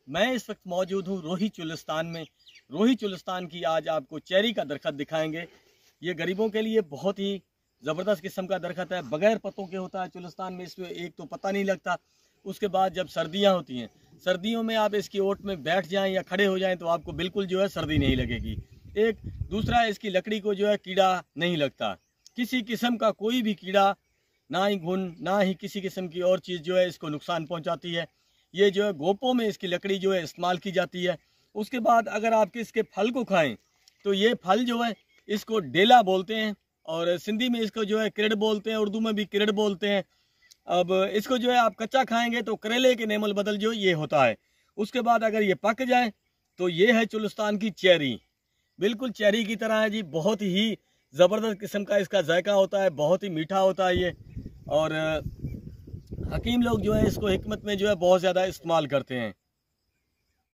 मैं इस वक्त मौजूद हूँ रोही चुलिस्तान में। रोही चुलिस्तान की आज आपको चेरी का दरख्त दिखाएंगे। ये गरीबों के लिए बहुत ही ज़बरदस्त किस्म का दरख्त है, बगैर पत्तों के होता है। चुलिस्तान में इसमें एक तो पता नहीं लगता, उसके बाद जब सर्दियाँ होती हैं, सर्दियों में आप इसकी ओट में बैठ जाएं या खड़े हो जाएं तो आपको बिल्कुल जो है सर्दी नहीं लगेगी। एक दूसरा, इसकी लकड़ी को जो है कीड़ा नहीं लगता, किसी किस्म का कोई भी कीड़ा, ना ही घुन ना ही किसी किस्म की और चीज़ जो है इसको नुकसान पहुंचाती है। ये जो है गोपों में इसकी लकड़ी जो है इस्तेमाल की जाती है। उसके बाद अगर आप इसके फल को खाएं तो ये फल जो है इसको डेला बोलते हैं, और सिंधी में इसको जो है किरड़ बोलते हैं, उर्दू में भी किरड़ बोलते हैं। अब इसको जो है आप कच्चा खाएंगे तो करेले के नेमल बदल जो ये होता है। उसके बाद अगर ये पक जाए तो ये है चुलिस्तान की चेरी, बिल्कुल चेरी की तरह है जी। बहुत ही ज़बरदस्त किस्म का इसका जायका होता है, बहुत ही मीठा होता है ये। और हकीम लोग जो है इसको हिकमत में जो है बहुत ज़्यादा इस्तेमाल करते हैं।